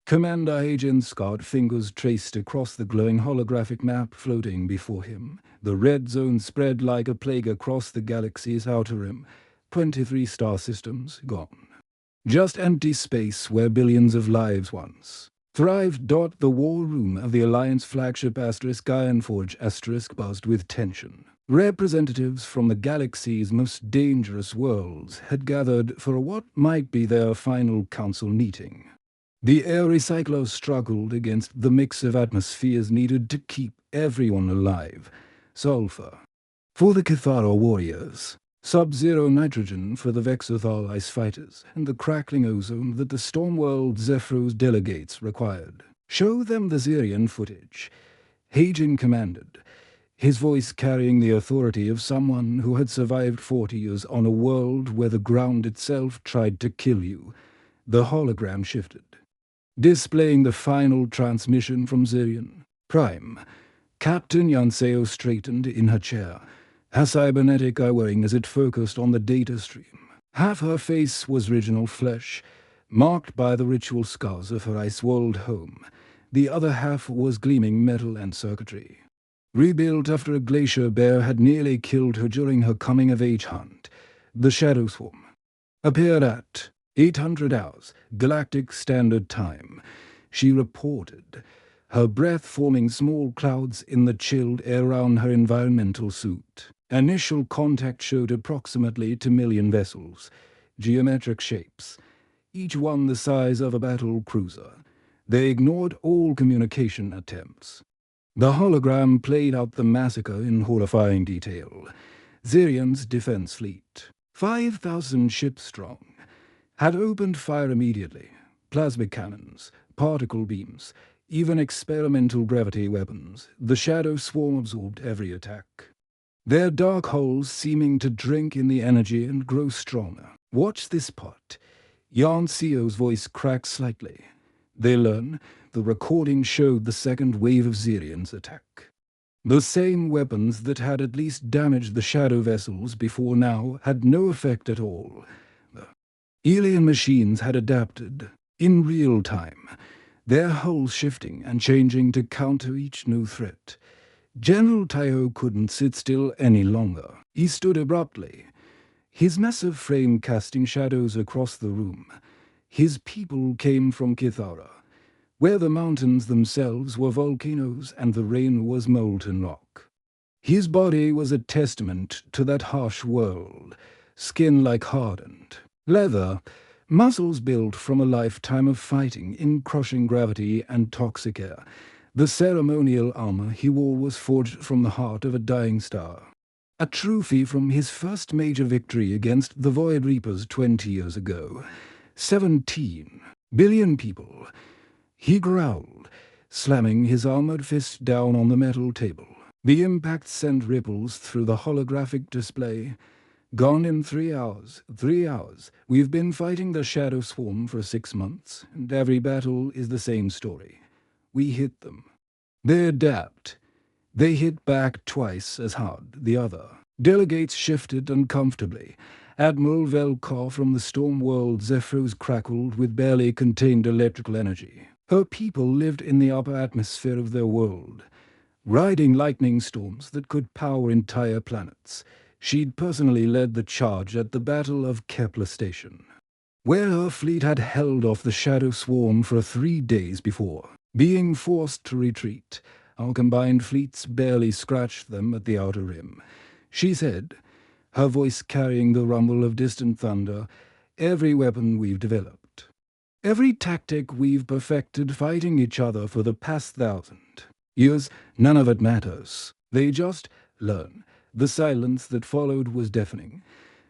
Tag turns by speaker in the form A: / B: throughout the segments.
A: Commander Agent's scarred fingers traced across the glowing holographic map floating before him. The red zone spread like a plague across the galaxy's outer rim. 23 star systems gone. Just empty space where billions of lives once thrived. The war room of the Alliance flagship Ironforge buzzed with tension. Representatives from the galaxy's most dangerous worlds had gathered for what might be their final council meeting. The air recyclers struggled against the mix of atmospheres needed to keep everyone alive. Sulfur for the Cathara warriors, sub-zero nitrogen for the Vexothal ice fighters, and the crackling ozone that the Stormworld Zephyros delegates required. "Show them the Zirian footage," Hagen commanded, his voice carrying the authority of someone who had survived 40 years on a world where the ground itself tried to kill you. The hologram shifted, displaying the final transmission from Zirian. Prime. Captain Yanseo straightened in her chair, her cybernetic eye worrying as it focused on the data stream. Half her face was original flesh, marked by the ritual scars of her ice-walled home. The other half was gleaming metal and circuitry. Rebuilt after a glacier bear had nearly killed her during her coming-of-age hunt, the Shadow Swarm appeared at 800 hours, Galactic Standard Time, she reported, her breath forming small clouds in the chilled air around her environmental suit. Initial contact showed approximately 2 million vessels, geometric shapes, each one the size of a battle cruiser. They ignored all communication attempts. The hologram played out the massacre in horrifying detail. Zirian's defense fleet, 5,000 ships strong, had opened fire immediately. Plasmic cannons, particle beams, even experimental gravity weapons. The Shadow Swarm absorbed every attack, their dark holes seeming to drink in the energy and grow stronger. "Watch this part." Yanceo's voice cracked slightly. They learn the recording showed the second wave of Zirian's attack. The same weapons that had at least damaged the shadow vessels before now had no effect at all. The alien machines had adapted in real time, their hulls shifting and changing to counter each new threat. General Taiho couldn't sit still any longer. He stood abruptly, his massive frame casting shadows across the room. His people came from Kithara, where the mountains themselves were volcanoes and the rain was molten rock. His body was a testament to that harsh world, skin like hardened leather, muscles built from a lifetime of fighting in crushing gravity and toxic air. The ceremonial armor he wore was forged from the heart of a dying star, a trophy from his first major victory against the Void Reapers 20 years ago. 17 billion people. He growled, slamming his armored fist down on the metal table. The impact sent ripples through the holographic display. "Gone in 3 hours. 3 hours. We've been fighting the Shadow Swarm for 6 months, and every battle is the same story. We hit them. They adapt. They hit back twice as hard, the other." Delegates shifted uncomfortably. Admiral Velkar from the Stormworld Zephyros crackled with barely contained electrical energy. Her people lived in the upper atmosphere of their world, riding lightning storms that could power entire planets. She'd personally led the charge at the Battle of Kepler Station, where her fleet had held off the Shadow Swarm for 3 days before. Being forced to retreat, our combined fleets barely scratched them at the outer rim, she said, her voice carrying the rumble of distant thunder. "Every weapon we've developed, every tactic we've perfected fighting each other for the past 1,000 years, none of it matters. They just learn." The silence that followed was deafening.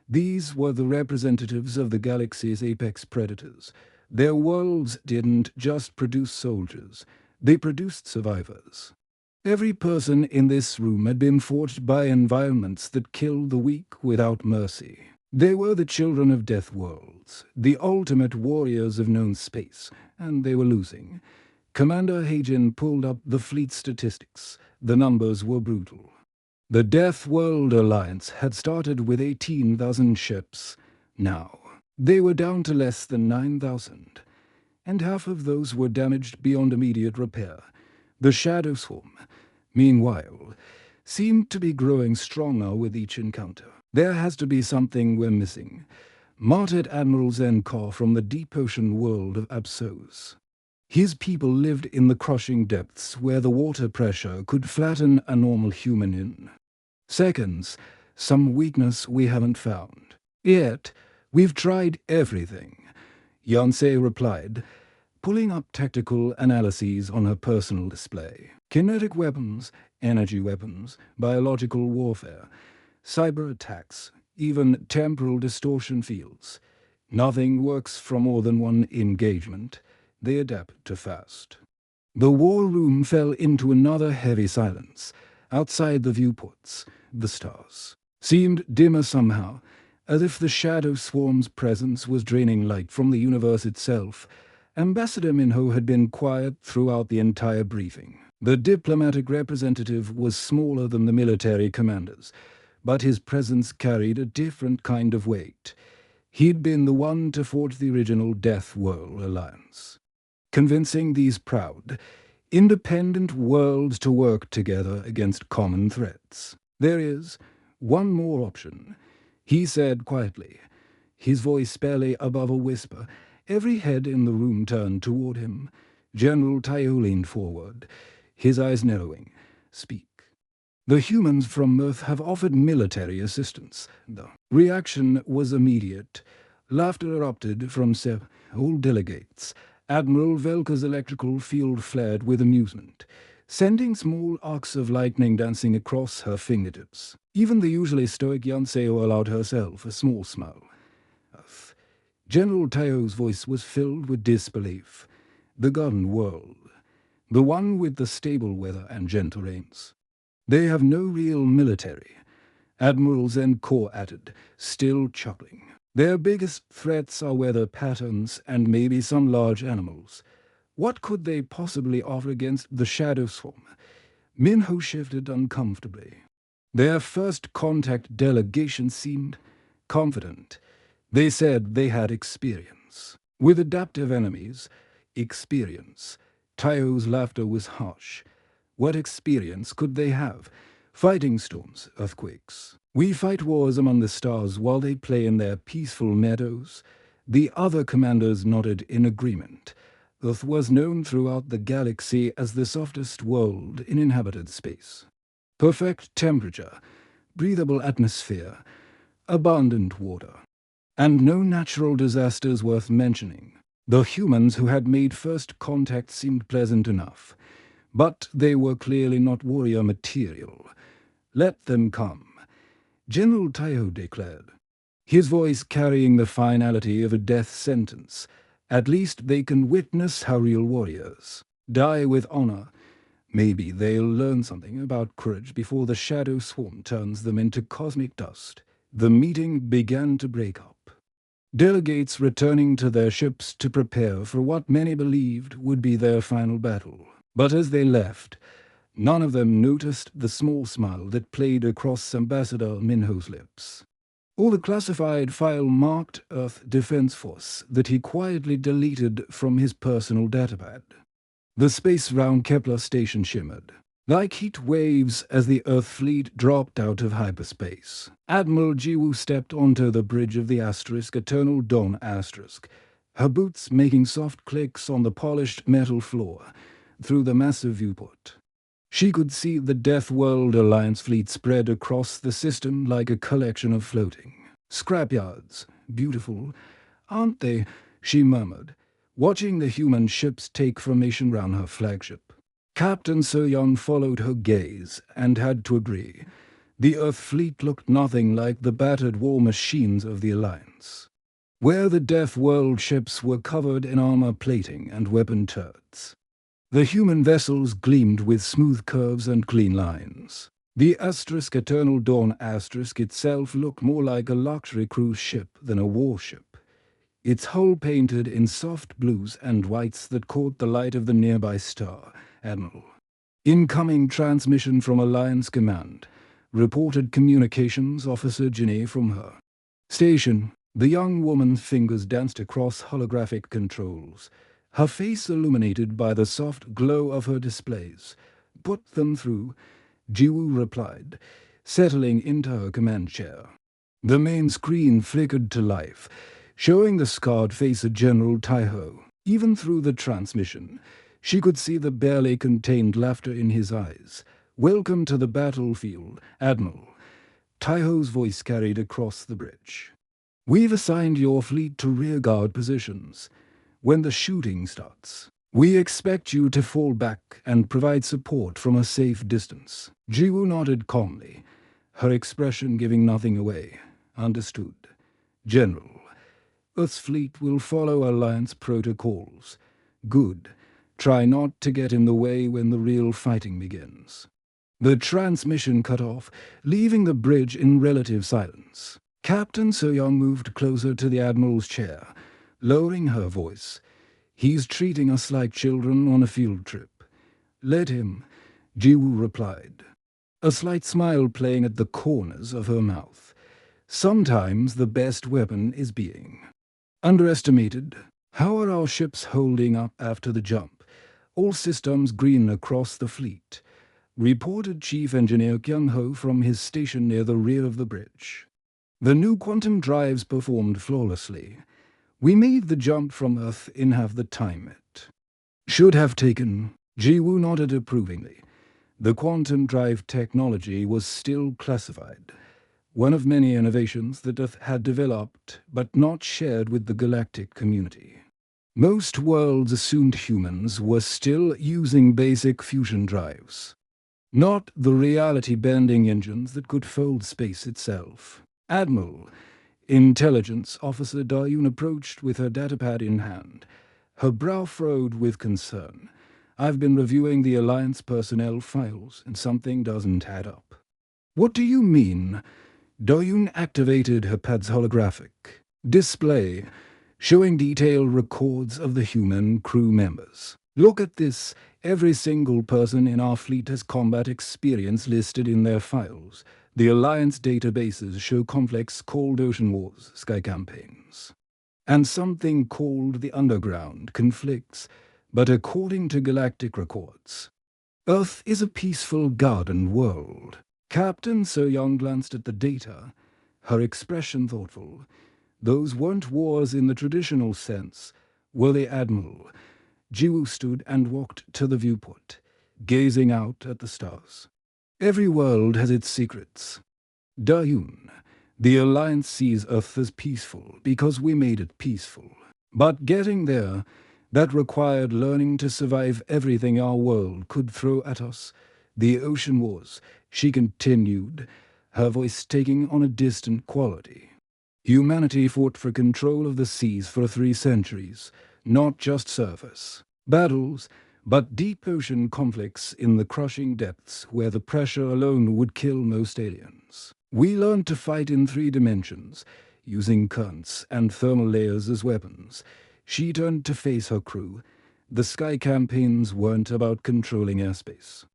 A: These were the representatives of the galaxy's apex predators. Their worlds didn't just produce soldiers, they produced survivors. Every person in this room had been forged by environments that killed the weak without mercy. They were the children of Deathworlds, the ultimate warriors of known space, and they were losing. Commander Hagen pulled up the fleet statistics. The numbers were brutal. The Deathworld Alliance had started with 18,000 ships. Now, they were down to less than 9,000. and half of those were damaged beyond immediate repair. The Shadow Swarm, meanwhile, seemed to be growing stronger with each encounter. There has to be something we're missing, muttered Admiral Zenkar from the deep ocean world of Absos. His people lived in the crushing depths where the water pressure could flatten a normal human in seconds, some weakness we haven't found. Yet, we've tried everything, Yancey replied, pulling up tactical analyses on her personal display. Kinetic weapons, energy weapons, biological warfare, cyber attacks, even temporal distortion fields. Nothing works for more than one engagement. They adapt to fast. The war room fell into another heavy silence. Outside the viewports, the stars seemed dimmer somehow, as if the Shadow Swarm's presence was draining light from the universe itself. Ambassador Minho had been quiet throughout the entire briefing. The diplomatic representative was smaller than the military commanders, but his presence carried a different kind of weight. He'd been the one to forge the original Deathworld alliance, convincing these proud, independent worlds to work together against common threats. There is one more option, he said quietly, his voice barely above a whisper. Every head in the room turned toward him. General Tayo leaned forward, his eyes narrowing. Speak. The humans from Earth have offered military assistance. The reaction was immediate. Laughter erupted from all delegates. Admiral Velka's electrical field flared with amusement, sending small arcs of lightning dancing across her fingertips. Even the usually stoic Yanseo allowed herself a small smile. General Tayo's voice was filled with disbelief. The garden world, the one with the stable weather and gentle rains. They have no real military, Admiral Zenkor added, still chuckling. Their biggest threats are weather patterns and maybe some large animals. What could they possibly offer against the Shadow Swarm? Minho shifted uncomfortably. Their first contact delegation seemed confident. They said they had experience. With adaptive enemies, experience. Tayo's laughter was harsh. What experience could they have? Fighting storms, earthquakes. We fight wars among the stars while they play in their peaceful meadows. The other commanders nodded in agreement. Earth was known throughout the galaxy as the softest world in inhabited space. Perfect temperature, breathable atmosphere, abundant water, and no natural disasters worth mentioning. The humans who had made first contact seemed pleasant enough, but they were clearly not warrior material. Let them come, General Tayo declared, his voice carrying the finality of a death sentence. At least they can witness how real warriors die with honor. Maybe they'll learn something about courage before the Shadow Swarm turns them into cosmic dust. The meeting began to break up. Delegates returning to their ships to prepare for what many believed would be their final battle. But as they left, none of them noticed the small smile that played across Ambassador Minho's lips, or the classified file marked Earth Defense Force that he quietly deleted from his personal datapad. The space round Kepler station shimmered, like heat waves as the Earth fleet dropped out of hyperspace. Admiral Jiwoo stepped onto the bridge of the Eternal Dawn asterisk, her boots making soft clicks on the polished metal floor through the massive viewport. She could see the Deathworld Alliance fleet spread across the system like a collection of floating scrapyards. Beautiful, aren't they? She murmured, watching the human ships take formation round her flagship. Captain So-young followed her gaze and had to agree. The Earth fleet looked nothing like the battered war machines of the Alliance, where the Deathworld ships were covered in armor plating and weapon turrets. The human vessels gleamed with smooth curves and clean lines. The Eternal Dawn itself looked more like a luxury cruise ship than a warship, its hull painted in soft blues and whites that caught the light of the nearby star. Admiral. Incoming transmission from Alliance Command, reported Communications Officer Ginny from her station. The young woman's fingers danced across holographic controls, her face illuminated by the soft glow of her displays. "Put them through," Jiwoo replied, settling into her command chair. The main screen flickered to life, showing the scarred face of General Taiho. Even through the transmission, she could see the barely contained laughter in his eyes. "Welcome to the battlefield, Admiral," Taiho's voice carried across the bridge. "We've assigned your fleet to rearguard positions. When the shooting starts, we expect you to fall back and provide support from a safe distance." Jiwoo nodded calmly, her expression giving nothing away. "Understood, General. Earth's fleet will follow Alliance protocols." "Good. Try not to get in the way when the real fighting begins." The transmission cut off, leaving the bridge in relative silence. Captain So-young moved closer to the Admiral's chair, lowering her voice. "He's treating us like children on a field trip." "Let him," Jiwoo replied, a slight smile playing at the corners of her mouth. "Sometimes the best weapon is being underestimated." "How are our ships holding up after the jump?" "All systems green across the fleet," reported Chief Engineer Kyung-ho from his station near the rear of the bridge. "The new quantum drives performed flawlessly. We made the jump from Earth in half the time it should have taken." Jiwoo nodded approvingly. The quantum drive technology was still classified, one of many innovations that Earth had developed but not shared with the galactic community. Most worlds assumed humans were still using basic fusion drives, not the reality-bending engines that could fold space itself. "Admiral," Intelligence Officer Daryun approached with her datapad in hand, her brow furrowed with concern. "I've been reviewing the Alliance personnel files, and something doesn't add up." "What do you mean?" Daryun activated her pad's holographic display, showing detailed records of the human crew members. "Look at this. Every single person in our fleet has combat experience listed in their files. The Alliance databases show complex cold ocean wars, sky campaigns, and something called the Underground conflicts, but according to galactic records, Earth is a peaceful garden world." Captain So-young glanced at the data, her expression thoughtful. "Those weren't wars in the traditional sense, were they, Admiral?" Jiwoo stood and walked to the viewport, gazing out at the stars. "Every world has its secrets. Daryun, the Alliance sees Earth as peaceful because we made it peaceful. But getting there, that required learning to survive everything our world could throw at us. The ocean wars," she continued, her voice taking on a distant quality. "Humanity fought for control of the seas for 3 centuries, not just surface battles, but deep ocean conflicts in the crushing depths where the pressure alone would kill most aliens. We learned to fight in 3 dimensions, using currents and thermal layers as weapons." She turned to face her crew. "The sky campaigns weren't about controlling airspace.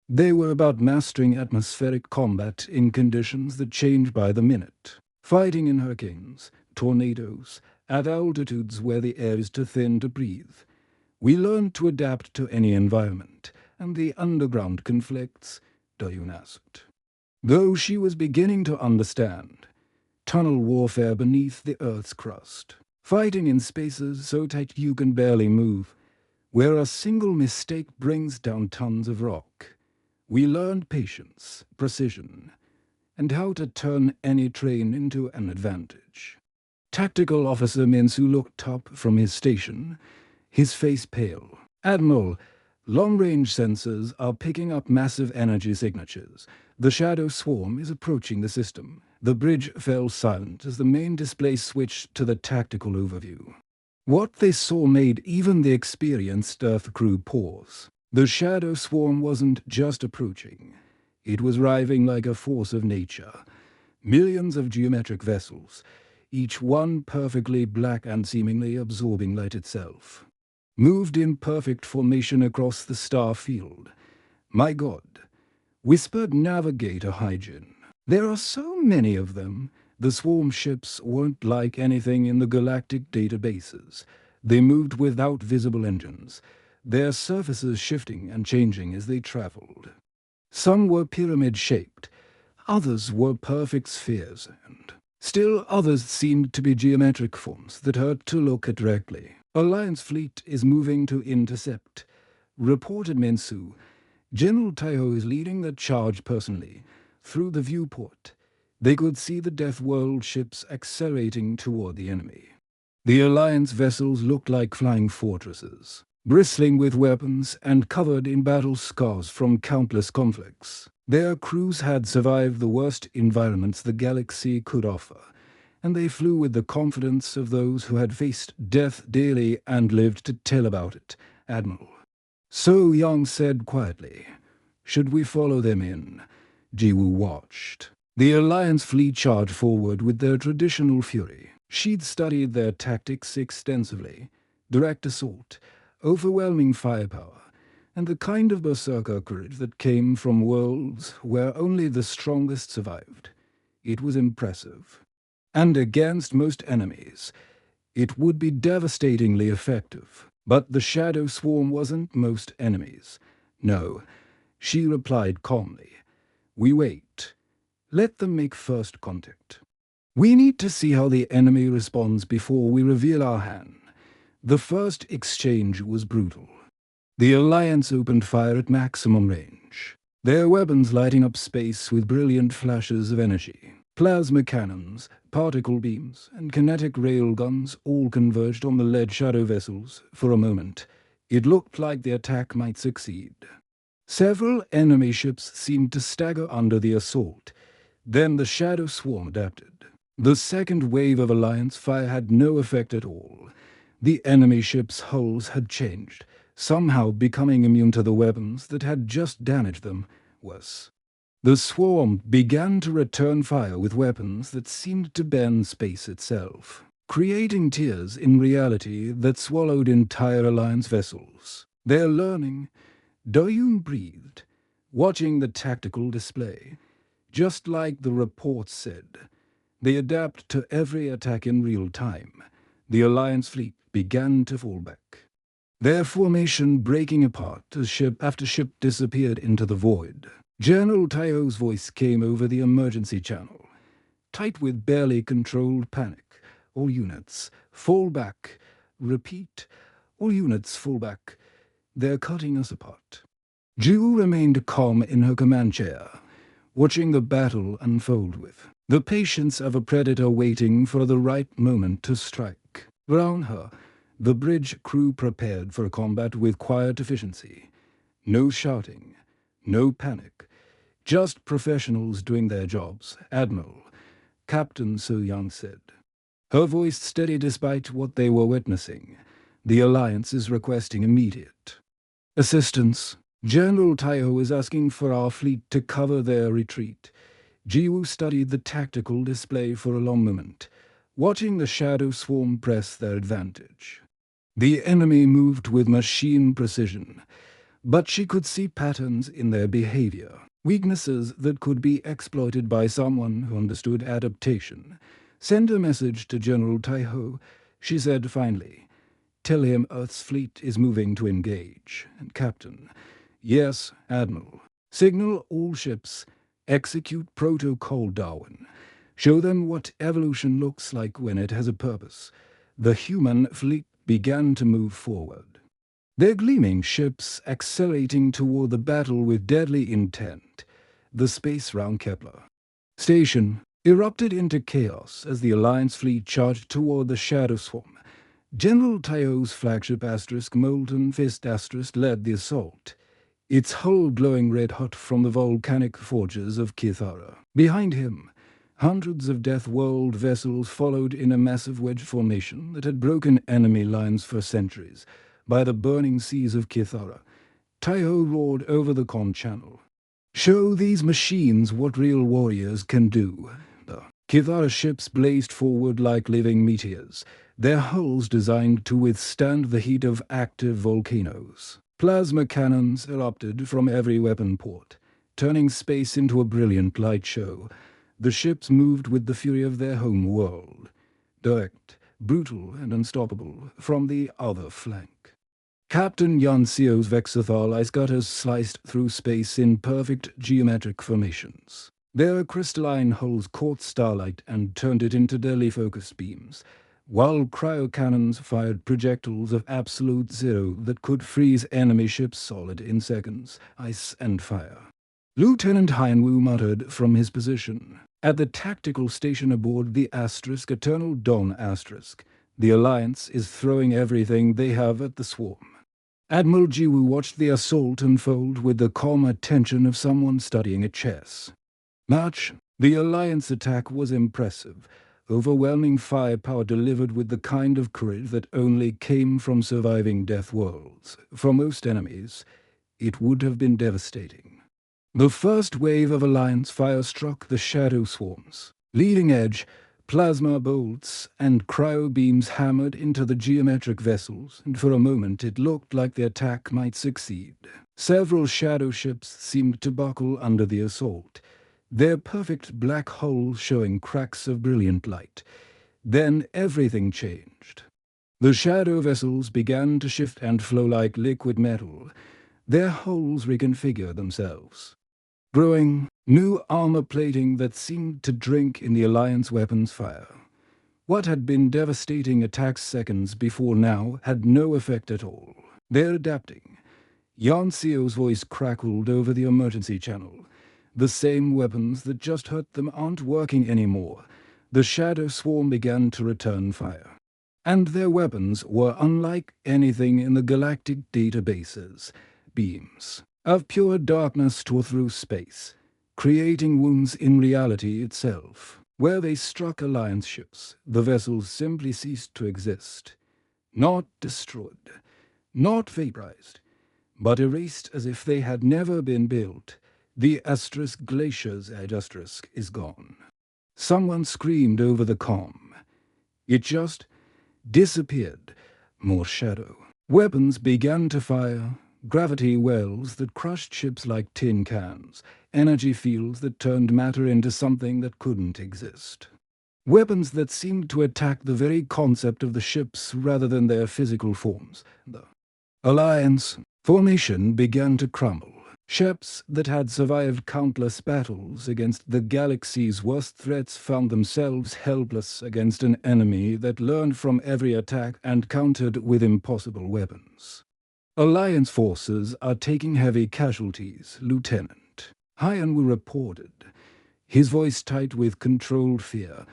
A: They were about mastering atmospheric combat in conditions that change by the minute. Fighting in hurricanes, tornadoes, at altitudes where the air is too thin to breathe. We learned to adapt to any environment." "And the underground conflicts?" Daryun asked, though she was beginning to understand. "Tunnel warfare beneath the Earth's crust. Fighting in spaces so tight you can barely move, where a single mistake brings down tons of rock. We learned patience, precision, and how to turn any terrain into an advantage." Tactical Officer Minsu looked up from his station, his face pale. "Admiral, long-range sensors are picking up massive energy signatures. The shadow swarm is approaching the system." The bridge fell silent as the main display switched to the tactical overview. What they saw made even the experienced Earth crew pause. The shadow swarm wasn't just approaching. It was arriving like a force of nature. Millions of geometric vessels, each one perfectly black and seemingly absorbing light itself, moved in perfect formation across the star field. "My God," whispered Navigator Hygiene. "There are so many of them." The swarm ships weren't like anything in the galactic databases. They moved without visible engines, their surfaces shifting and changing as they traveled. Some were pyramid-shaped, others were perfect spheres, and still others seemed to be geometric forms that hurt to look at directly. Alliance fleet is moving to intercept, reported Mensu. General Taiho is leading the charge personally. Through the viewport, they could see the Deathworld ships accelerating toward the enemy. The Alliance vessels looked like flying fortresses, bristling with weapons and covered in battle scars from countless conflicts. Their crews had survived the worst environments the galaxy could offer, and they flew with the confidence of those who had faced death daily and lived to tell about it. Admiral So Young said quietly, "Should we follow them in?" Jiwoo watched. The Alliance fleet charged forward with their traditional fury. She'd studied their tactics extensively: direct assault, overwhelming firepower, and the kind of berserker courage that came from worlds where only the strongest survived. It was impressive. And against most enemies, it would be devastatingly effective. But the Shadow Swarm wasn't most enemies. No, she replied calmly. We wait. Let them make first contact. We need to see how the enemy responds before we reveal our hand. The first exchange was brutal. The Alliance opened fire at maximum range, their weapons lighting up space with brilliant flashes of energy. Plasma cannons, particle beams, and kinetic railguns all converged on the lead shadow vessels. For a moment, it looked like the attack might succeed. Several enemy ships seemed to stagger under the assault. Then the Shadow Swarm adapted. The second wave of Alliance fire had no effect at all. The enemy ships' hulls had changed, somehow becoming immune to the weapons that had just damaged them. Worse, the swarm began to return fire with weapons that seemed to bend space itself, creating tears in reality that swallowed entire Alliance vessels. Their learning, Doyoon breathed, watching the tactical display. Just like the reports said, they adapt to every attack in real time. The Alliance fleet began to fall back, their formation breaking apart as ship after ship disappeared into the void. General Taiho's voice came over the emergency channel, tight with barely controlled panic. All units, fall back. Repeat, all units, fall back. They're cutting us apart. Ju remained calm in her command chair, watching the battle unfold with the patience of a predator waiting for the right moment to strike. Around her, the bridge crew prepared for combat with quiet efficiency. No shouting, no panic, just professionals doing their jobs. Admiral, Captain So Young said, her voice steady despite what they were witnessing. The Alliance is requesting immediate assistance. General Taiho is asking for our fleet to cover their retreat. Jiwoo studied the tactical display for a long moment, watching the Shadow Swarm press their advantage. The enemy moved with machine precision, but she could see patterns in their behavior, weaknesses that could be exploited by someone who understood adaptation. Send a message to General Taiho, she said finally. Tell him Earth's fleet is moving to engage. And Captain, yes, Admiral. Signal all ships. Execute Protocol Darwin. Show them what evolution looks like when it has a purpose. The human fleet began to move forward, their gleaming ships accelerating toward the battle with deadly intent. The space round Kepler station erupted into chaos as the Alliance fleet charged toward the Shadow Swarm. General Taiho's flagship Molten Fist led the assault, its hull glowing red-hot from the volcanic forges of Kithara. Behind him, hundreds of Deathworld vessels followed in a massive wedge formation that had broken enemy lines for centuries. By the burning seas of Kithara, Taiho roared over the comm channel. Show these machines what real warriors can do. The Kithara ships blazed forward like living meteors, their hulls designed to withstand the heat of active volcanoes. Plasma cannons erupted from every weapon port, turning space into a brilliant light show. The ships moved with the fury of their home world. Direct, brutal and unstoppable, from the other flank. Captain Yansio's Vexathal ice gutters sliced through space in perfect geometric formations. Their crystalline hulls caught starlight and turned it into deadly focus beams, while cryocannons fired projectiles of absolute zero that could freeze enemy ships solid in seconds, ice and fire. Lieutenant Hyanwu muttered from his position. At the tactical station aboard the Eternal Dawn *, the Alliance is throwing everything they have at the swarm. Admiral Jiwoo watched the assault unfold with the calm attention of someone studying a chess. The Alliance attack was impressive, overwhelming firepower delivered with the kind of courage that only came from surviving Deathworlds. For most enemies, it would have been devastating. The first wave of Alliance fire struck the shadow swarms. Leading edge, plasma bolts and cryo-beams hammered into the geometric vessels, and for a moment it looked like the attack might succeed. Several shadow ships seemed to buckle under the assault, their perfect black hulls showing cracks of brilliant light. Then everything changed. The shadow vessels began to shift and flow like liquid metal. Their hulls reconfigured themselves, growing new armor plating that seemed to drink in the Alliance weapons fire. What had been devastating attacks seconds before now had no effect at all. They're adapting. Yansio's voice crackled over the emergency channel. The same weapons that just hurt them aren't working anymore. The shadow swarm began to return fire. And their weapons were unlike anything in the galactic databases. Beams of pure darkness tore through space, creating wounds in reality itself. Where they struck Alliance ships, the vessels simply ceased to exist. Not destroyed, not vaporized, but erased as if they had never been built. The Glacier's edge is gone. Someone screamed over the comm. It just disappeared. More shadow. Weapons began to fire. Gravity wells that crushed ships like tin cans. Energy fields that turned matter into something that couldn't exist. Weapons that seemed to attack the very concept of the ships rather than their physical forms. The Alliance formation began to crumble. Ships that had survived countless battles against the galaxy's worst threats found themselves helpless against an enemy that learned from every attack and countered with impossible weapons. Alliance forces are taking heavy casualties, Lieutenant Hyanwu reported, his voice tight with controlled fear.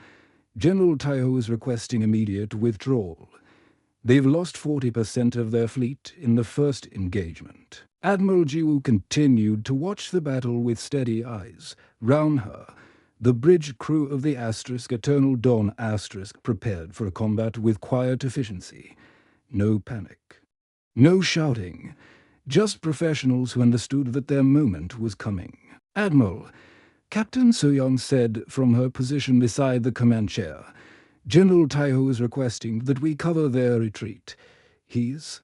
A: General Taiho is requesting immediate withdrawal. They've lost 40% of their fleet in the first engagement. Admiral Jiwoo continued to watch the battle with steady eyes. Round her, the bridge crew of the Eternal Dawn prepared for a combat with quiet efficiency. No panic. No shouting. Just professionals who understood that their moment was coming. Admiral, Captain Soyoung said from her position beside the command chair, General Taiho is requesting that we cover their retreat. He's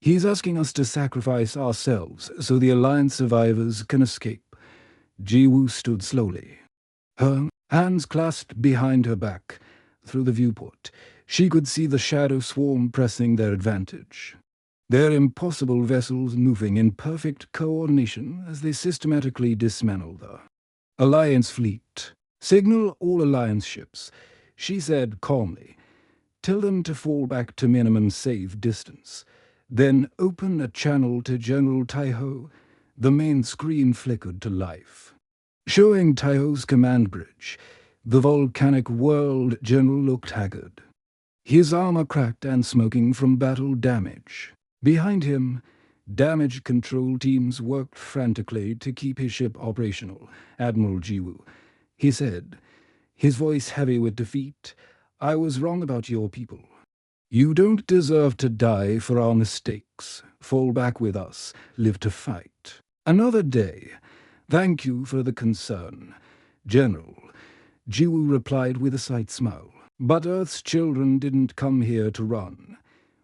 A: asking us to sacrifice ourselves so the Alliance survivors can escape. Jiwoo stood slowly, her hands clasped behind her back. Through the viewport, she could see the shadow swarm pressing their advantage. Their impossible vessels moving in perfect coordination as they systematically dismantled the Alliance fleet. Signal all Alliance ships, she said calmly. Tell them to fall back to minimum safe distance. Then open a channel to General Taiho. The main screen flickered to life, showing Taiho's command bridge. The volcanic world general looked haggard, his armor cracked and smoking from battle damage. Behind him, damage control teams worked frantically to keep his ship operational. Admiral Jiwoo, he said, his voice heavy with defeat, I was wrong about your people. You don't deserve to die for our mistakes. Fall back with us, live to fight. Another day. Thank you for the concern, General. Jiwoo replied with a slight smile. But Earth's children didn't come here to run.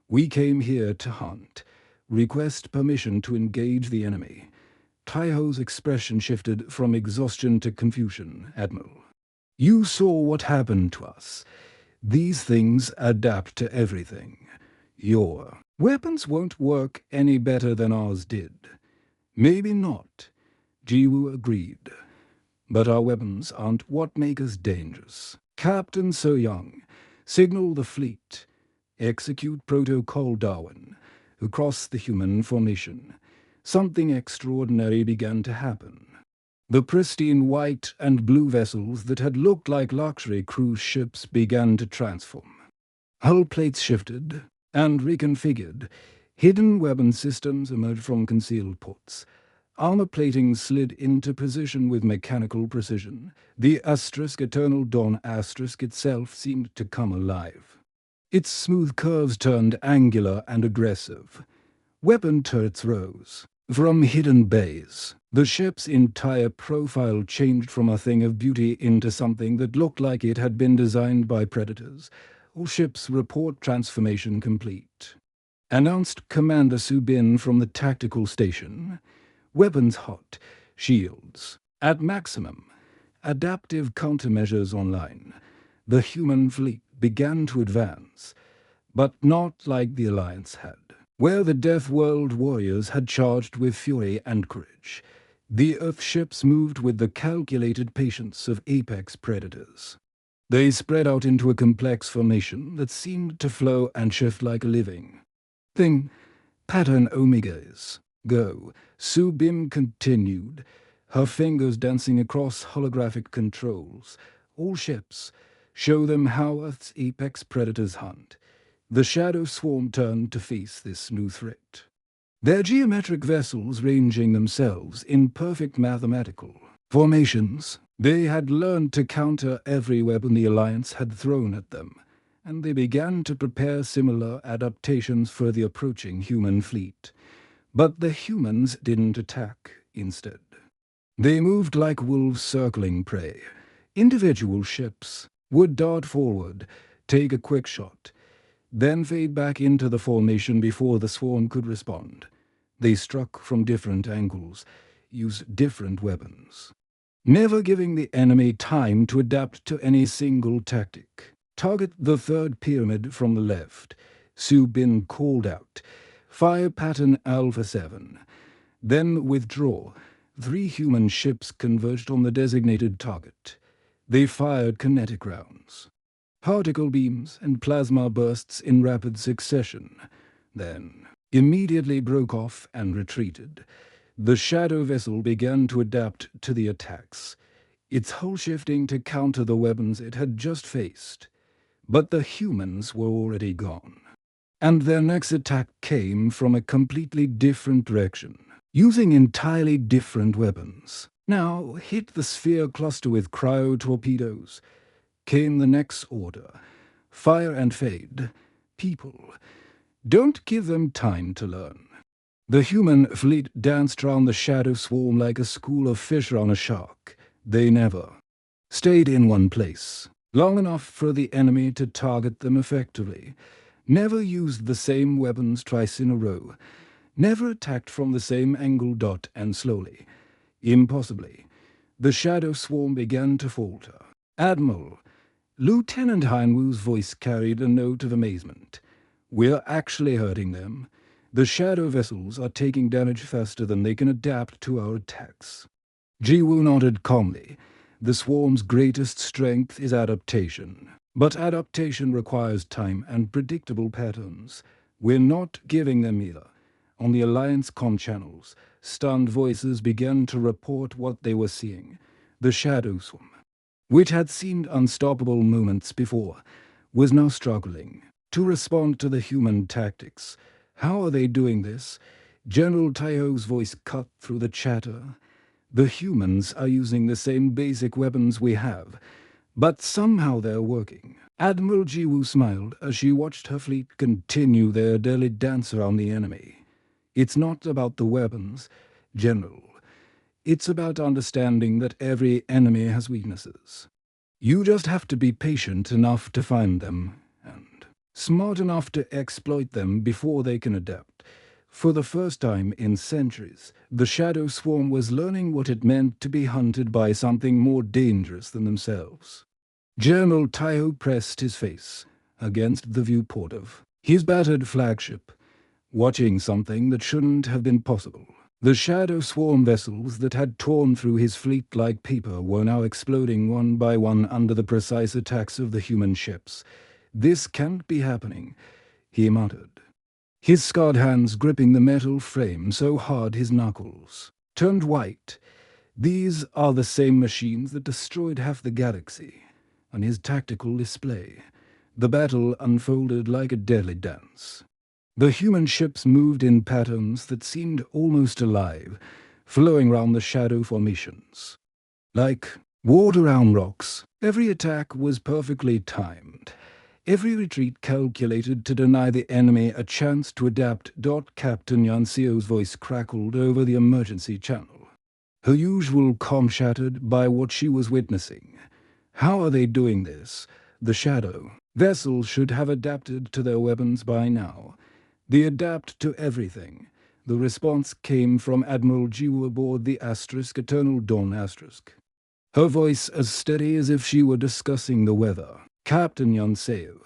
A: We came here to hunt. Request permission to engage the enemy. Taiho's expression shifted from exhaustion to confusion. Admiral, you saw what happened to us. These things adapt to everything. Your weapons won't work any better than ours did. Maybe not, Jiwoo agreed. But our weapons aren't what make us dangerous. Captain So Young, signal the fleet. Execute Protocol Darwin. Across the human formation, something extraordinary began to happen. The pristine white and blue vessels that had looked like luxury cruise ships began to transform. Hull plates shifted and reconfigured. Hidden weapon systems emerged from concealed ports. Armor plating slid into position with mechanical precision. The asterisk Eternal Dawn asterisk itself seemed to come alive. Its smooth curves turned angular and aggressive. Weapon turrets rose. From hidden bays, the ship's entire profile changed from a thing of beauty into something that looked like it had been designed by predators. All ships report transformation complete. Announced Commander Subin from the tactical station. Weapons hot, shields at maximum. Adaptive countermeasures online. The human fleet began to advance, but not like the Alliance had. Where the Deathworld warriors had charged with fury and courage, the Earth ships moved with the calculated patience of apex predators. They spread out into a complex formation that seemed to flow and shift like a living thing. Pattern Omegas. Go. Subim continued, her fingers dancing across holographic controls. All ships. Show them how Earth's apex predators hunt. The shadow swarm turned to face this new threat. Their geometric vessels ranging themselves in perfect mathematical formations, they had learned to counter every weapon the Alliance had thrown at them, and they began to prepare similar adaptations for the approaching human fleet. But the humans didn't attack instead. They moved like wolves circling prey. Individual ships would dart forward, take a quick shot, then fade back into the formation before the swarm could respond. They struck from different angles, used different weapons, never giving the enemy time to adapt to any single tactic. Target the third pyramid from the left, Subin called out. Fire pattern Alpha 7. Then withdraw. 3 human ships converged on the designated target. They fired kinetic rounds. Particle beams and plasma bursts in rapid succession, then immediately broke off and retreated. The shadow vessel began to adapt to the attacks, its hull shifting to counter the weapons it had just faced. But the humans were already gone, and their next attack came from a completely different direction, using entirely different weapons. Now hit the sphere cluster with cryo-torpedoes. Came the next order. Fire and fade. People. Don't give them time to learn. The human fleet danced round the shadow swarm like a school of fish round a shark. They never stayed in one place long enough for the enemy to target them effectively. Never used the same weapons twice in a row. Never attacked from the same angle and slowly. Impossibly. The shadow swarm began to falter. Admiral, Lieutenant Heinwu's voice carried a note of amazement. We're actually hurting them. The shadow vessels are taking damage faster than they can adapt to our attacks. Jiwoo nodded calmly. The swarm's greatest strength is adaptation. But adaptation requires time and predictable patterns. We're not giving them either. On the Alliance comm channels, stunned voices began to report what they were seeing. The shadow swarm, which had seemed unstoppable moments before, was now struggling to respond to the human tactics. How are they doing this? General Taiho's voice cut through the chatter. The humans are using the same basic weapons we have, but somehow they're working. Admiral Jiwoo smiled as she watched her fleet continue their daily dance around the enemy. It's not about the weapons, General. It's about understanding that every enemy has weaknesses. You just have to be patient enough to find them, and smart enough to exploit them before they can adapt. For the first time in centuries, the Shadow Swarm was learning what it meant to be hunted by something more dangerous than themselves. General Taiho pressed his face against the viewport of his battered flagship, watching something that shouldn't have been possible. The shadow swarm vessels that had torn through his fleet like paper were now exploding one by one under the precise attacks of the human ships. "This can't be happening," he muttered, his scarred hands gripping the metal frame so hard his knuckles turned white. "These are the same machines that destroyed half the galaxy." On his tactical display, the battle unfolded like a deadly dance. The human ships moved in patterns that seemed almost alive, flowing round the shadow formations. Like water around rocks, every attack was perfectly timed, every retreat calculated to deny the enemy a chance to adapt. Captain Yanceo's voice crackled over the emergency channel, her usual calm shattered by what she was witnessing. "How are they doing this? The shadow vessels should have adapted to their weapons by now. They adapt to everything." The response came from Admiral Jiwoo aboard the Eternal Dawn asterisk, her voice as steady as if she were discussing the weather. "Captain Yanseo,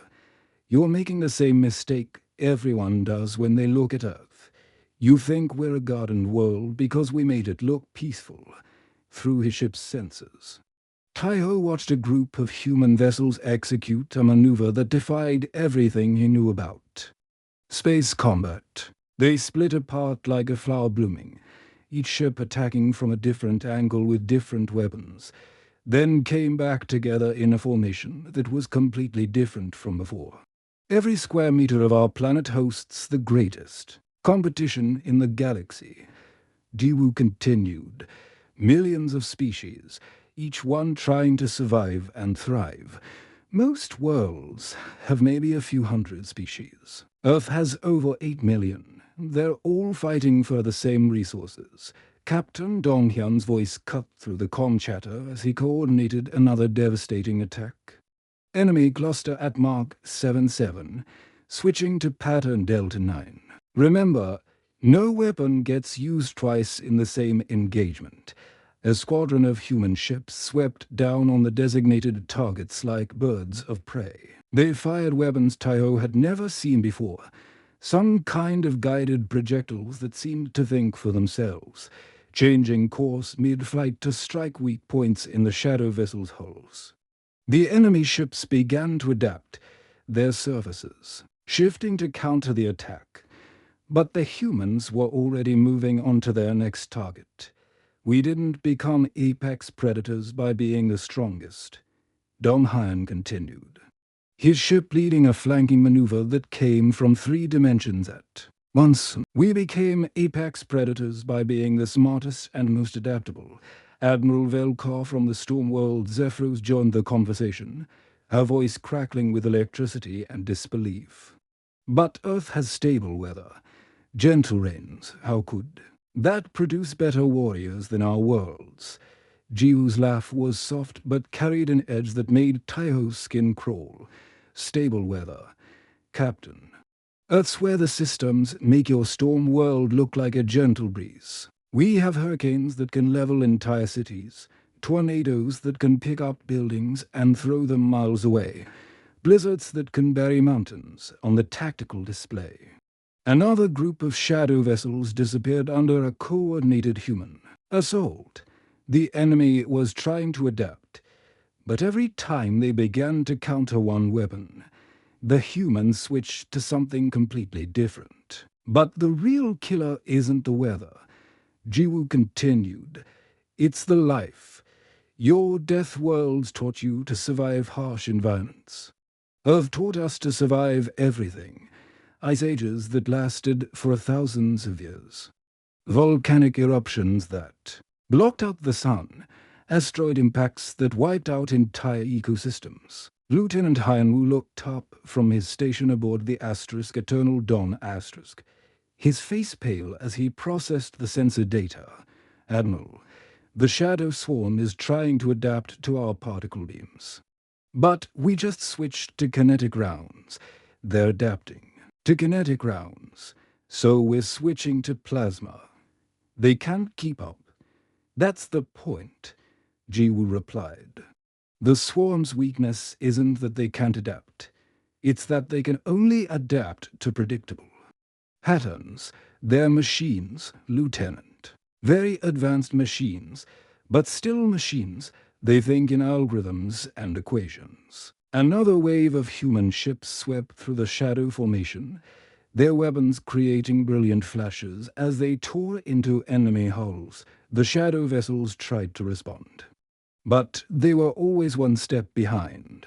A: you're making the same mistake everyone does when they look at Earth. You think we're a garden world because we made it look peaceful." Through his ship's sensors, Taiho watched a group of human vessels execute a maneuver that defied everything he knew about space combat. They split apart like a flower blooming, each ship attacking from a different angle with different weapons, then came back together in a formation that was completely different from before. "Every square meter of our planet hosts the greatest competition in the galaxy," Jiwoo continued. "Millions of species, each one trying to survive and thrive. Most worlds have maybe a few hundred species. Earth has over 8 million. They're all fighting for the same resources." Captain Donghyun's voice cut through the comm chatter as he coordinated another devastating attack. Enemy cluster at Mark 77, switching to pattern Delta 9. "Remember, no weapon gets used twice in the same engagement." A squadron of human ships swept down on the designated targets like birds of prey. They fired weapons Taiho had never seen before, some kind of guided projectiles that seemed to think for themselves, changing course mid-flight to strike weak points in the shadow vessel's hulls. The enemy ships began to adapt their surfaces, shifting to counter the attack. But the humans were already moving on to their next target. "We didn't become apex predators by being the strongest," Dong Hyun continued, his ship leading a flanking maneuver that came from 3 dimensions at once. "We became apex predators by being the smartest and most adaptable." Admiral Velkar from the storm world Zephyros joined the conversation, her voice crackling with electricity and disbelief. "But Earth has stable weather, gentle rains. How could that produce better warriors than our worlds?" Jiwoo's laugh was soft but carried an edge that made Taiho's skin crawl. "Stable weather, Captain. Earth's weather systems make your storm world look like a gentle breeze. We have hurricanes that can level entire cities, tornadoes that can pick up buildings and throw them miles away, blizzards that can bury mountains." On the tactical display, another group of shadow vessels disappeared under a coordinated human assault. The enemy was trying to adapt, but every time they began to counter one weapon, the humans switched to something completely different. "But the real killer isn't the weather," Jiwoo continued. "It's the life. Your death worlds taught you to survive harsh environments. Earth taught us to survive everything. Ice ages that lasted for thousands of years. Volcanic eruptions that blocked out the sun. Asteroid impacts that wiped out entire ecosystems." Lieutenant Hyunwoo looked up from his station aboard the Eternal Dawn asterisk, his face pale as he processed the sensor data. "Admiral, the shadow swarm is trying to adapt to our particle beams. But we just switched to kinetic rounds. They're adapting to kinetic rounds, so we're switching to plasma. They can't keep up." "That's the point," Jiwoo replied. The swarm's weakness isn't that they can't adapt. It's that they can only adapt to predictable patterns. They're machines, Lieutenant. Very advanced machines, but still machines. They think in algorithms and equations. Another wave of human ships swept through the shadow formation, their weapons creating brilliant flashes as they tore into enemy hulls. The shadow vessels tried to respond. But they were always one step behind,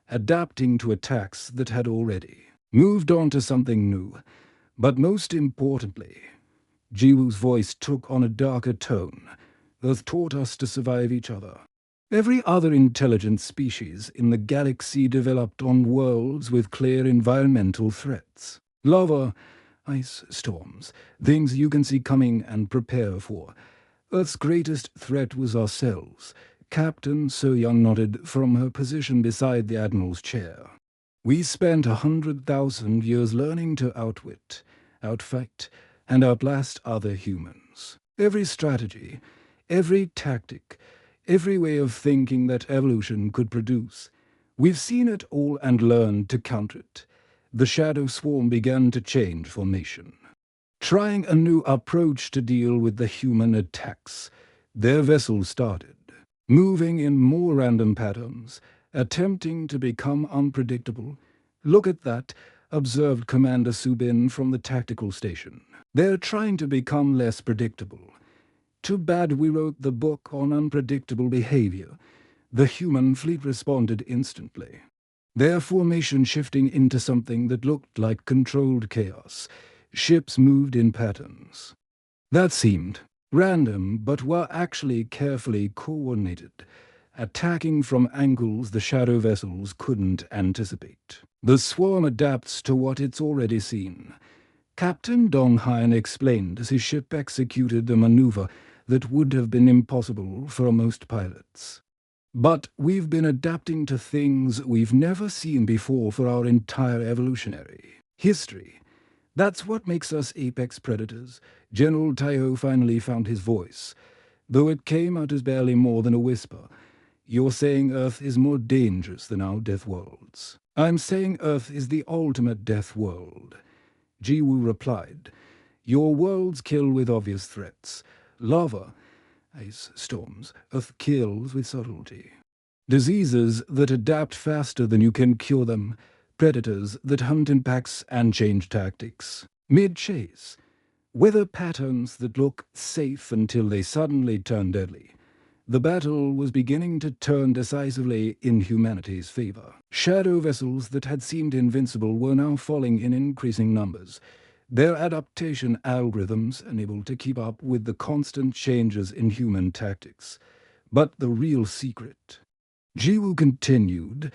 A: adapting to attacks that had already moved on to something new. But most importantly, Jiwoo's voice took on a darker tone. Earth taught us to survive each other. Every other intelligent species in the galaxy developed on worlds with clear environmental threats. Lava, ice storms, things you can see coming and prepare for. Earth's greatest threat was ourselves. Captain So-young nodded from her position beside the Admiral's chair. We spent 100,000 years learning to outwit, outfight, and outlast other humans. Every strategy, every tactic, every way of thinking that evolution could produce. We've seen it all and learned to counter it. The shadow swarm began to change formation, trying a new approach to deal with the human attacks. Their vessels started moving in more random patterns, attempting to become unpredictable. Look at that, observed Commander Subin from the tactical station. They're trying to become less predictable. Too bad we wrote the book on unpredictable behavior. The human fleet responded instantly, their formation shifting into something that looked like controlled chaos. Ships moved in patterns that seemed random but were actually carefully coordinated, attacking from angles the shadow vessels couldn't anticipate. The swarm adapts to what it's already seen. Captain Donghain explained as his ship executed a maneuver that would have been impossible for most pilots. But we've been adapting to things we've never seen before for our entire evolutionary history. That's what makes us apex predators. General Taiho finally found his voice, though it came out as barely more than a whisper. You're saying Earth is more dangerous than our death worlds. I'm saying Earth is the ultimate death world. Jiwoo replied. Your worlds kill with obvious threats. Lava, ice storms, Earth kills with subtlety. Diseases that adapt faster than you can cure them. Predators that hunt in packs and change tactics mid-chase. Weather patterns that look safe until they suddenly turn deadly. The battle was beginning to turn decisively in humanity's favor. Shadow vessels that had seemed invincible were now falling in increasing numbers, their adaptation algorithms unable to keep up with the constant changes in human tactics. But the real secret, Jiwoo continued,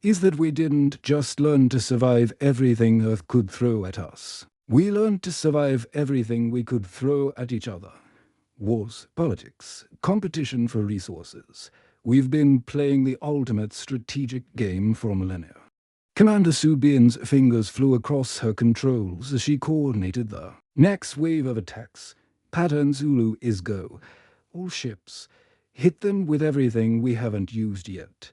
A: is that we didn't just learn to survive everything Earth could throw at us. We learned to survive everything we could throw at each other. Wars, politics, competition for resources. We've been playing the ultimate strategic game for millennia. Commander Subin's fingers flew across her controls as she coordinated the next wave of attacks. Pattern Zulu is go. All ships. Hit them with everything we haven't used yet.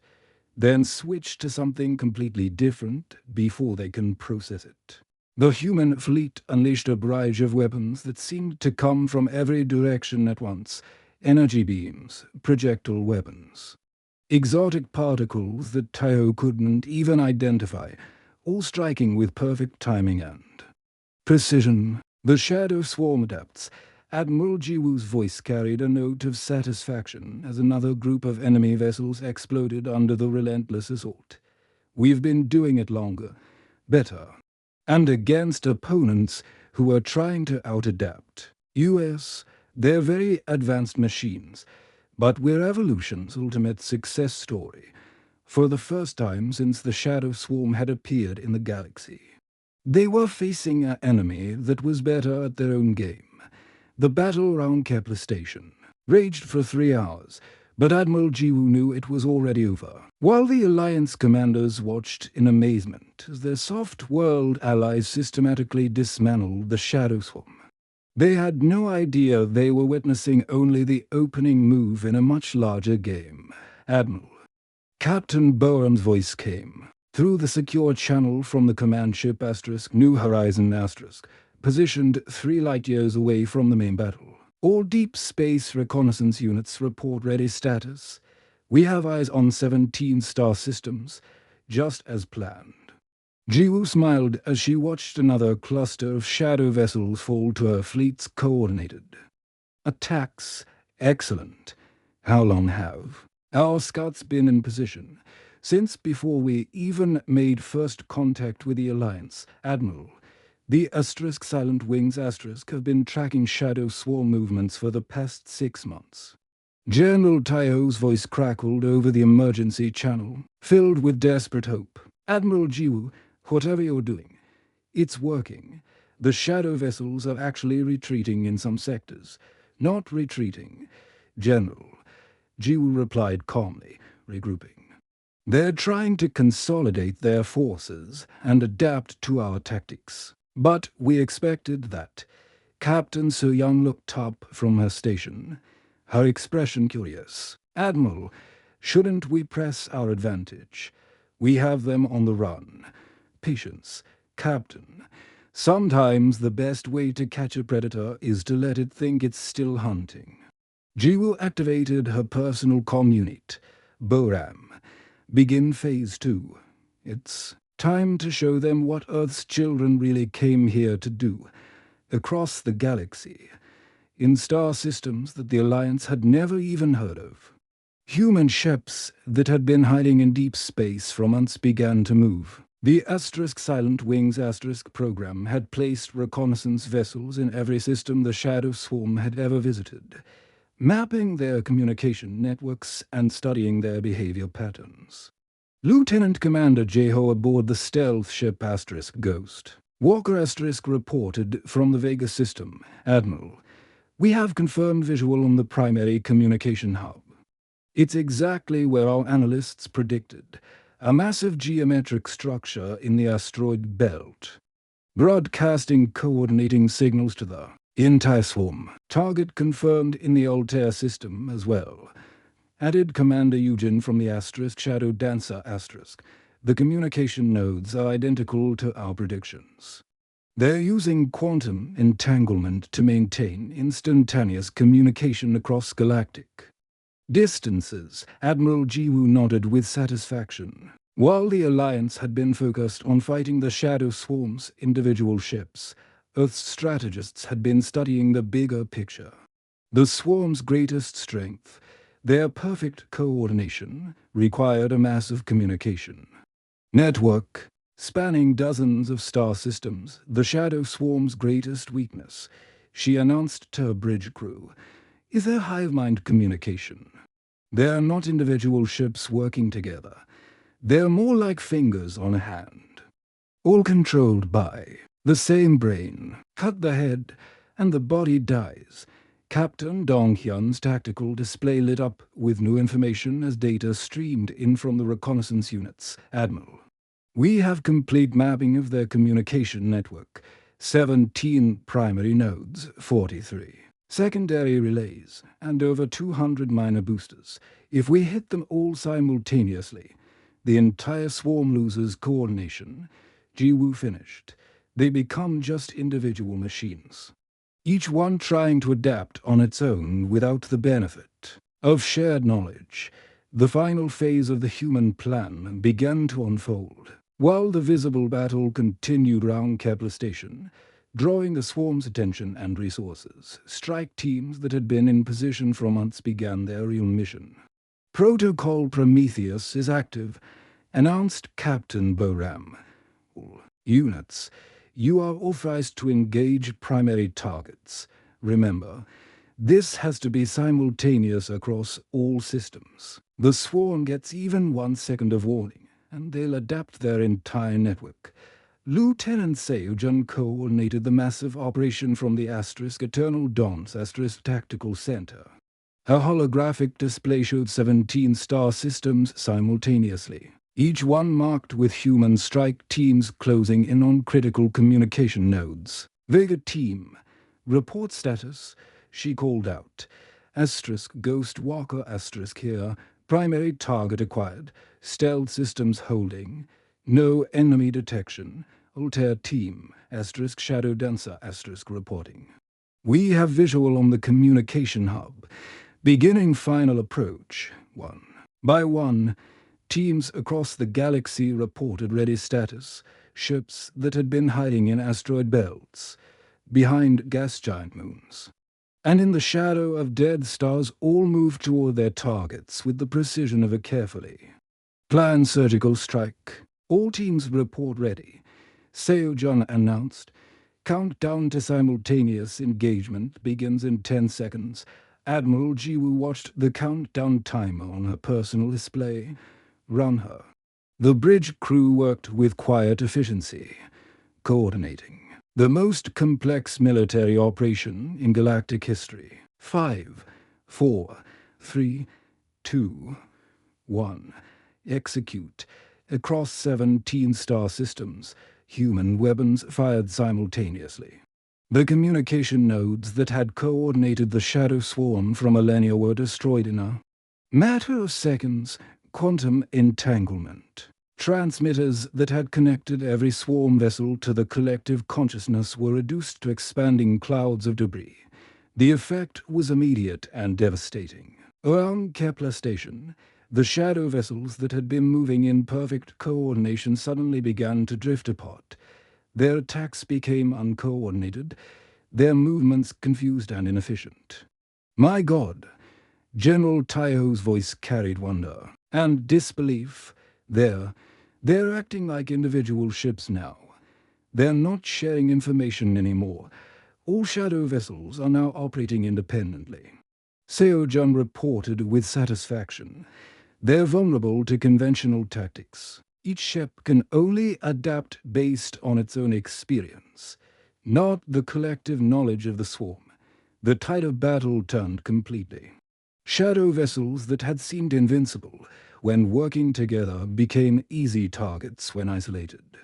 A: Then switch to something completely different before they can process it. The human fleet unleashed a barrage of weapons that seemed to come from every direction at once. Energy beams, projectile weapons, exotic particles that Taiho couldn't even identify, all striking with perfect timing and precision. The shadow swarm adapts. Admiral Jiwoo's voice carried a note of satisfaction as another group of enemy vessels exploded under the relentless assault. We've been doing it longer, better, and against opponents who were trying to out-adapt. US, they're very advanced machines, but we're evolution's ultimate success story, for the first time since the shadow swarm had appeared in the galaxy. They were facing an enemy that was better at their own game. The battle around Kepler Station raged for 3 hours, but Admiral Jiwoo knew it was already over, while the Alliance commanders watched in amazement as their soft-world allies systematically dismantled the shadow swarm. They had no idea they were witnessing only the opening move in a much larger game. Admiral, Captain Bowen's voice came through the secure channel from the command ship New Horizon positioned 3 light-years away from the main battle. All deep space reconnaissance units report ready status. We have eyes on 17 star systems, just as planned. Jiwoo smiled as she watched another cluster of shadow vessels fall to her fleet's coordinated attacks. Excellent. How long have our scouts been in position? Since before we even made first contact with the Alliance, Admiral. The Silent Wings have been tracking shadow swarm movements for the past 6 months. General Taiho's voice crackled over the emergency channel, filled with desperate hope. Admiral Jiwoo, whatever you're doing, it's working. The shadow vessels are actually retreating in some sectors. Not retreating, General, Jiwoo replied calmly, regrouping. They're trying to consolidate their forces and adapt to our tactics. But we expected that. Captain So-young looked up from her station, her expression curious. Admiral, shouldn't we press our advantage? We have them on the run. Patience, Captain. Sometimes the best way to catch a predator is to let it think it's still hunting. Jiwoo activated her personal comm unit, Boram. Begin Phase 2. It's time to show them what Earth's children really came here to do. Across the galaxy, in star systems that the Alliance had never even heard of. Human ships that had been hiding in deep space for months began to move. The Silent Wings program had placed reconnaissance vessels in every system the Shadow Swarm had ever visited, mapping their communication networks and studying their behavior patterns. Lieutenant Commander Jeho aboard the stealth ship Ghost. Walker reported from the Vega system. Admiral, we have confirmed visual on the primary communication hub. It's exactly where our analysts predicted. A massive geometric structure in the asteroid belt, broadcasting coordinating signals to the entire swarm. Target confirmed in the Altair system as well. Added Commander Eugen from the Shadow Dancer The communication nodes are identical to our predictions. They're using quantum entanglement to maintain instantaneous communication across galactic distances. Admiral Jiwoo nodded with satisfaction. While the Alliance had been focused on fighting the Shadow Swarm's individual ships, Earth's strategists had been studying the bigger picture. The Swarm's greatest strength, their perfect coordination, required a massive communication network spanning dozens of star systems. The Shadow Swarm's greatest weakness, she announced to her bridge crew, is their hive-mind communication. They're not individual ships working together. They're more like fingers on a hand, all controlled by the same brain. Cut the head, and the body dies. Captain Donghyun's tactical display lit up with new information as data streamed in from the reconnaissance units. Admiral, we have complete mapping of their communication network. 17 primary nodes, 43 secondary relays, and over 200 minor boosters. If we hit them all simultaneously, the entire swarm loses coordination. Jiwoo finished. They become just individual machines, each one trying to adapt on its own without the benefit of shared knowledge. The final phase of the human plan began to unfold. While the visible battle continued around Kepler Station, drawing the swarm's attention and resources, strike teams that had been in position for months began their real mission. Protocol Prometheus is active, announced Captain Boram. Units, you are authorized to engage primary targets. Remember, this has to be simultaneous across all systems. The swarm gets even 1 second of warning, and they'll adapt their entire network. Lieutenant Seojun coordinated the massive operation from the Eternal Dawn's Tactical Center. Her holographic display showed 17 star systems simultaneously, each one marked with human strike teams closing in on critical communication nodes. Vega team, report status, she called out. Ghost Walker here, Primary target acquired. Stealth systems holding. No enemy detection. Altair team, * Shadow Dancer, * reporting. We have visual on the communication hub. Beginning final approach. 1. By 1, teams across the galaxy reported ready status. Ships that had been hiding in asteroid belts, behind gas giant moons, and in the shadow of dead stars, all moved toward their targets with the precision of a carefully planned surgical strike. All teams report ready. Seo-Jun announced. Countdown to simultaneous engagement begins in 10 seconds. Admiral Jiwoo watched the countdown timer on her personal display. Run her. The bridge crew worked with quiet efficiency, coordinating the most complex military operation in galactic history. 5, 4, 3, 2, 1. Execute. Across 17 star systems, human weapons fired simultaneously. The communication nodes that had coordinated the shadow swarm from millennia were destroyed in a matter of seconds. Quantum entanglement. Transmitters that had connected every swarm vessel to the collective consciousness were reduced to expanding clouds of debris. The effect was immediate and devastating. Around Kepler Station, the shadow vessels that had been moving in perfect coordination suddenly began to drift apart. Their attacks became uncoordinated, their movements confused and inefficient. My God! General Taiho's voice carried wonder and disbelief. They're acting like individual ships now. They're not sharing information anymore. All shadow vessels are now operating independently. Seo-Jun reported with satisfaction. They're vulnerable to conventional tactics. Each ship can only adapt based on its own experience, not the collective knowledge of the swarm. The tide of battle turned completely. Shadow vessels that had seemed invincible when working together became easy targets when isolated.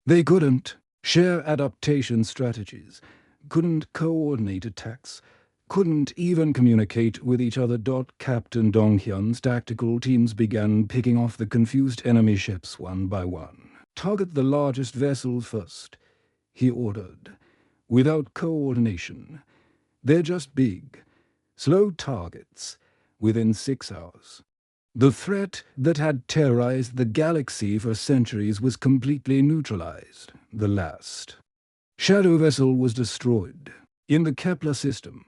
A: They couldn't share adaptation strategies, couldn't coordinate attacks, couldn't even communicate with each other. Captain Donghyun's tactical teams began picking off the confused enemy ships one by one. Target the largest vessels first, he ordered. Without coordination, they're just big, slow targets within 6 hours. The threat that had terrorized the galaxy for centuries was completely neutralized. The last shadow vessel was destroyed in the Kepler system,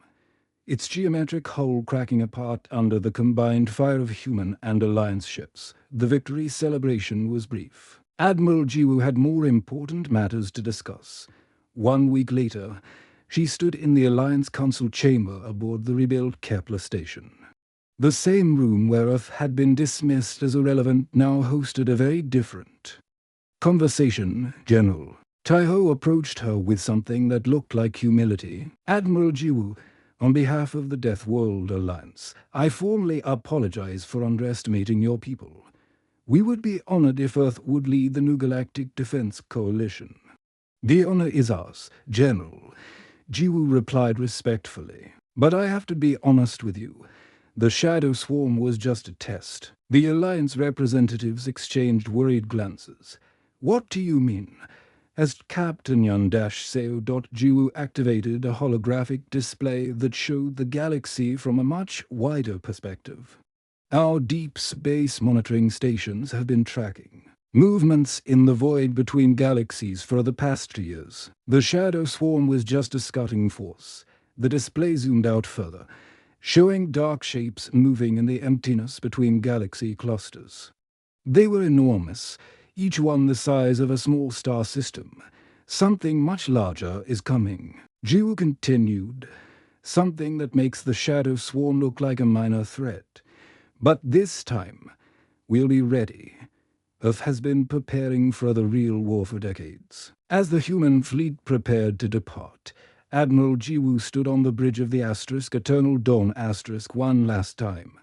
A: its geometric hull cracking apart under the combined fire of human and Alliance ships. The victory celebration was brief. Admiral Jiwoo had more important matters to discuss. 1 week later, she stood in the Alliance Council chamber aboard the rebuilt Kepler station. The same room where Earth had been dismissed as irrelevant now hosted a very different conversation. General Taiho approached her with something that looked like humility. Admiral Jiwoo, on behalf of the Deathworld Alliance, I formally apologize for underestimating your people. We would be honored if Earth would lead the new Galactic Defense Coalition. The honor is ours, General, Jiwoo replied respectfully. But I have to be honest with you. The Shadow Swarm was just a test. The Alliance representatives exchanged worried glances. What do you mean? As Captain Yun-Seo. Jiwoo activated a holographic display that showed the galaxy from a much wider perspective. Our deep space monitoring stations have been tracking movements in the void between galaxies for the past years. The Shadow Swarm was just a scouting force. The display zoomed out further, showing dark shapes moving in the emptiness between galaxy clusters. They were enormous, each one the size of a small star system. Something much larger is coming, Jiwoo continued. Something that makes the Shadow Swarm look like a minor threat. But this time, we'll be ready. Earth has been preparing for the real war for decades. As the human fleet prepared to depart, Admiral Jiwoo stood on the bridge of the Eternal Dawn one last time.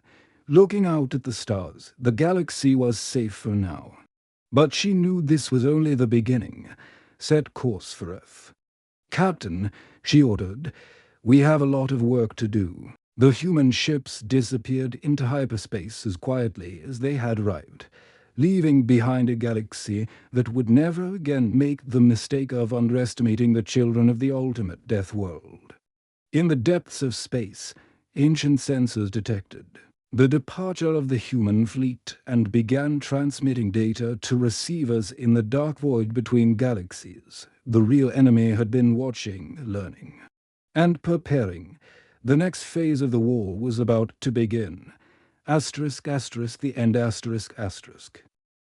A: Looking out at the stars, the galaxy was safe for now. But she knew this was only the beginning. Set course for Earth. Captain, she ordered, we have a lot of work to do. The human ships disappeared into hyperspace as quietly as they had arrived, leaving behind a galaxy that would never again make the mistake of underestimating the children of the ultimate Deathworld. In the depths of space, ancient sensors detected the departure of the human fleet and began transmitting data to receivers in the dark void between galaxies. The real enemy had been watching, learning, and preparing. The next phase of the war was about to begin. Asterisk, asterisk, the end, asterisk, asterisk.